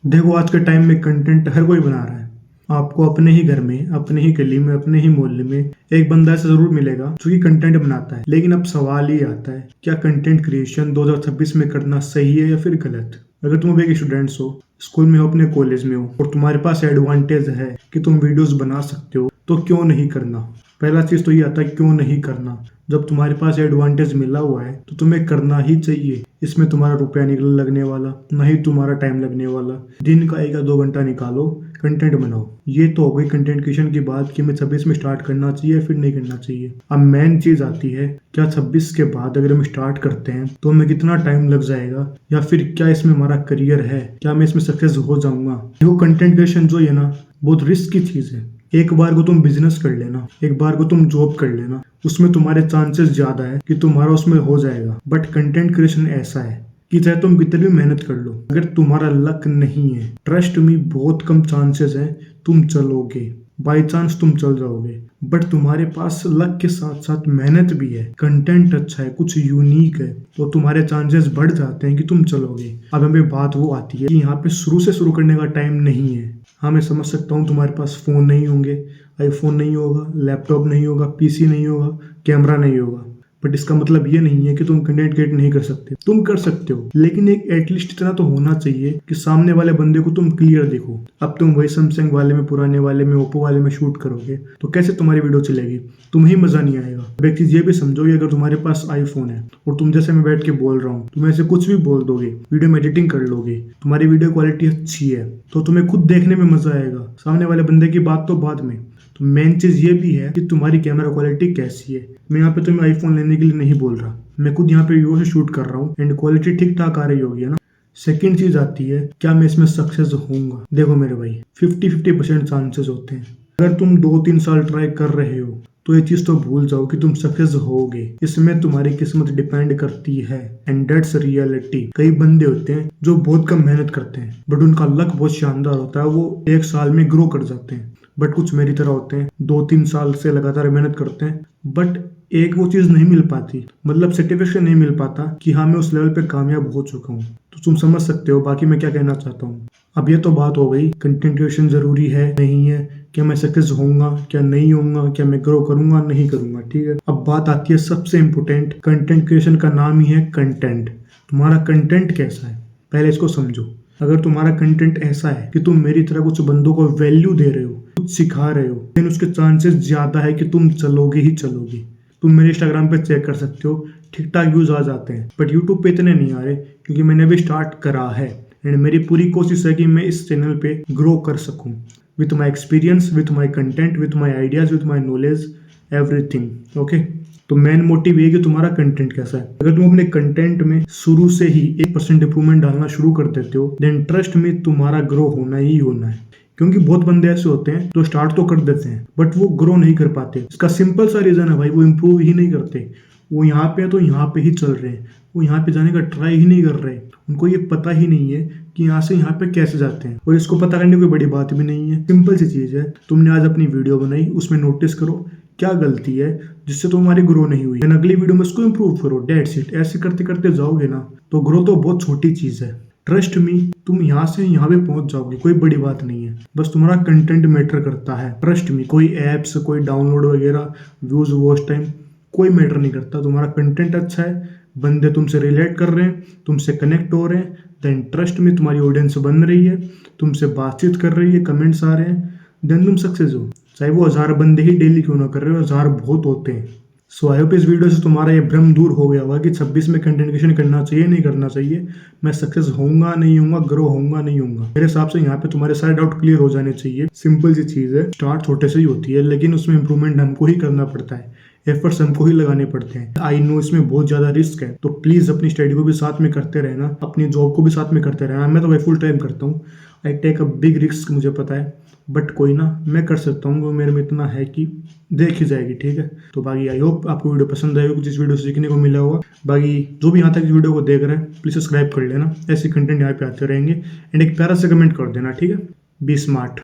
देखो आज के टाइम में कंटेंट हर कोई बना रहा है। आपको अपने ही घर में, अपने ही गली में, अपने ही मोहल्ले में एक बंदा ऐसा जरूर मिलेगा जो कि कंटेंट बनाता है। लेकिन अब सवाल ये आता है, क्या कंटेंट क्रिएशन 2026 में करना सही है या फिर गलत? अगर तुम अभी एक स्टूडेंट्स हो, स्कूल में हो, अपने कॉलेज में हो और तुम्हारे पास एडवांटेज है कि तुम वीडियोस बना सकते हो, तो क्यों नहीं करना? पहला चीज तो ये आता है क्यों नहीं करना। जब तुम्हारे पास एडवांटेज मिला हुआ है तो तुम्हें करना ही चाहिए। इसमें तुम्हारा रुपया निकल लगने वाला, ना ही तुम्हारा टाइम लगने वाला। दिन का 1 या 2 घंटा निकालो, कंटेंट बनाओ। ये तो हो गई कंटेंट क्रिएशन की बात कि हमें 26 में स्टार्ट करना चाहिए फिर नहीं करना चाहिए। अब मेन चीज आती है, क्या 26 के बाद अगर हम स्टार्ट करते हैं तो हमें कितना टाइम लग जाएगा, या फिर क्या इसमें हमारा करियर है, क्या मैं इसमें सक्सेस हो जाऊंगा? देखो कंटेंट क्रिएशन जो है ना, बहुत रिस्क की चीज है। एक बार को तुम बिजनेस कर लेना, एक बार को तुम जॉब कर लेना, उसमें तुम्हारे चांसेस ज्यादा है कि तुम्हारा उसमें हो जाएगा। बट कंटेंट क्रिएशन ऐसा है कि चाहे तुम कितनी भी मेहनत कर लो, अगर तुम्हारा लक नहीं है, ट्रस्ट में बहुत कम चांसेस है तुम चलोगे। बाई चांस तुम चल जाओगे, बट तुम्हारे पास लक के साथ साथ मेहनत भी है, कंटेंट अच्छा है, कुछ यूनिक है, तो तुम्हारे चांसेस बढ़ जाते हैं कि तुम चलोगे। अब हमें बात वो आती है कि यहाँ पे शुरू से शुरू करने का टाइम नहीं है। हाँ मैं समझ सकता हूँ तुम्हारे पास फोन नहीं होंगे, आईफोन नहीं होगा, लैपटॉप नहीं होगा, पीसी नहीं होगा, कैमरा नहीं होगा, बट इसका मतलब ये नहीं है कि तुम कंटेंट क्रिएट नहीं कर सकते। तुम कर सकते हो, लेकिन एक एटलीस्ट इतना तो होना चाहिए कि सामने वाले बंदे को तुम क्लियर देखो। अब तुम वही सैमसंग वाले में, पुराने वाले में, ओप्पो वाले में शूट करोगे तो कैसे तुम्हारी वीडियो चलेगी? तुम्हें ही मजा नहीं आएगा। अब एक चीज ये भी समझो कि अगर तुम्हारे पास आईफोन है और तुम जैसे मैं बैठ के बोल रहा हूँ, तुम ऐसे कुछ भी बोल दोगे, वीडियो में एडिटिंग कर लोगे, तुम्हारी वीडियो क्वालिटी अच्छी है, तो तुम्हें खुद देखने में मजा आएगा। सामने वाले बंदे की बात तो बाद में। तो मेन चीज ये भी है कि तुम्हारी कैमरा क्वालिटी कैसी है। मैं यहाँ पे तुम्हें आईफोन लेने के लिए नहीं बोल रहा, मैं खुद यहाँ पे वीडियो से शूट कर रहा हूँ एंड क्वालिटी ठीक ठाक आ रही होगी, है ना। सेकंड चीज आती है, क्या मैं इसमें सक्सेस होऊंगा? देखो मेरे भाई, 50-50% चांसेस होते हैं। अगर तुम 2-3 साल ट्राई कर रहे हो तो ये चीज तो भूल जाओ कि तुम सक्सेस होगे। इसमें तुम्हारी किस्मत डिपेंड करती है एंड दैट्स रियलिटी। कई बंदे होते हैं जो बहुत कम मेहनत करते हैं बट उनका लक बहुत शानदार होता है, वो 1 साल में ग्रो कर जाते हैं। बट कुछ मेरी तरह होते हैं, 2-3 साल से लगातार मेहनत करते हैं बट एक वो चीज नहीं मिल पाती, मतलब सर्टिफिकेशन नहीं मिल पाता कि हाँ मैं उस लेवल पे कामयाब हो चुका हूँ। तो तुम समझ सकते हो बाकी मैं क्या कहना चाहता हूँ। अब ये तो बात हो गई कंटेंट क्रिएशन जरूरी है नहीं है, क्या मैं सक्सेस होऊंगा, क्या नहीं होऊंगा, क्या मैं ग्रो करूंगा नहीं करूंगा, ठीक है। अब बात आती है सबसे इम्पोर्टेंट, कंटेंट क्रिएशन का नाम ही है कंटेंट। तुम्हारा कंटेंट कैसा है पहले इसको समझो। अगर तुम्हारा कंटेंट ऐसा है कि तुम मेरी तरह कुछ बंदों को वैल्यू दे रहे हो, कुछ सिखा रहे हो, लेकिन उसके चांसेस ज्यादा है कि तुम चलोगे ही चलोगे। तुम मेरे इंस्टाग्राम पे चेक कर सकते हो, ठीक ठाक व्यूज आ जाते हैं, बट यूट्यूब पे इतने नहीं आ रहे क्योंकि मैंने अभी स्टार्ट करा है एंड मेरी पूरी कोशिश है कि मैं इस चैनल पे ग्रो कर सकूं with my experience, with my content, with my ideas, with my knowledge, everything. Okay, तो मेन मोटिव ये है कि तुम्हारा कंटेंट कैसा है। अगर तुम अपने कंटेंट में शुरू से ही 1% इंप्रूवमेंट डालना शुरू कर देते हो, देन ट्रस्ट में तुम्हारा ग्रो होना ही होना है। क्योंकि बहुत बंदे ऐसे होते हैं जो स्टार्ट तो कर देते हैं बट वो ग्रो नहीं कर पाते। इसका सिंपल सा रीजन है भाई, वो इम्प्रूव ही नहीं करते। वो यहाँ पे है तो यहाँ पे ही चल रहे हैं, वो यहाँ पे जाने का ट्राई ही नहीं कर रहे। उनको ये पता ही नहीं है कि यहाँ से यहाँ पे कैसे जाते हैं, और इसको पता करने की कोई बड़ी बात भी नहीं है। सिंपल सी चीज है, तुमने आज अपनी वीडियो बनाई, उसमें नोटिस करो क्या गलती है जिससे तुम्हारी ग्रो नहीं हुई, अगली वीडियो में उसको इम्प्रूव करो, डेट्स इट। ऐसे करते करते जाओगे ना तो ग्रो तो बहुत छोटी चीज है। ट्रस्ट मी, तुम यहाँ से यहाँ पे पहुंच जाओगे, कोई बड़ी बात नहीं है। बस तुम्हारा कंटेंट मैटर करता है। ट्रस्ट मी, कोई एप्स, कोई डाउनलोड वगैरह, व्यूज, वॉच टाइम, कोई मैटर नहीं करता। तुम्हारा कंटेंट अच्छा है, बंदे तुमसे रिलेट कर रहे हैं, तुमसे कनेक्ट हो रहे हैं, देन ट्रस्ट में तुम्हारी ऑडियंस बन रही है, तुमसे बातचीत कर रही है, कमेंट्स आ रहे हैं, देन तुम सक्सेस हो। चाहे वो 1000 बंदे ही डेली क्यों ना कर रहे हो, 1000 बहुत होते हैं। सो आई होप इस वीडियो से तुम्हारा ये भ्रम दूर हो गया होगा कि 26 में कंटेंट क्रिएशन करना चाहिए नहीं करना चाहिए, मैं सक्सेस होऊंगा नहीं होऊंगा, ग्रो होऊंगा नहीं होऊंगा। मेरे हिसाब से यहाँ पे तुम्हारे सारे डाउट क्लियर हो जाने चाहिए। सिंपल सी चीज है, स्टार्ट छोटे से ही होती है लेकिन उसमें इंप्रूवमेंट हमको ही करना पड़ता है, एफर्ट्स हमको ही लगाने पड़ते हैं। आई नो इसमें बहुत ज्यादा रिस्क है, तो प्लीज अपनी स्टडी को भी साथ में करते रहना, अपनी जॉब को भी साथ में करते रहना। मैं तो भाई फुल टाइम करता हूँ, I take a big risk, मुझे पता है, बट कोई ना, मैं कर सकता हूँ, वो मेरे में इतना है कि देख ही जाएगी, ठीक है। तो बाकी आई होप आपको वीडियो पसंद आएगी, कुछ इस वीडियो से सीखने को मिला होगा। बाकी जो भी यहाँ तक इस वीडियो को देख रहे हैं प्लीज सब्सक्राइब कर लेना, ऐसे कंटेंट यहाँ पे आते रहेंगे एंड एक प्यारा से कमेंट कर देना, ठीक है। Be smart.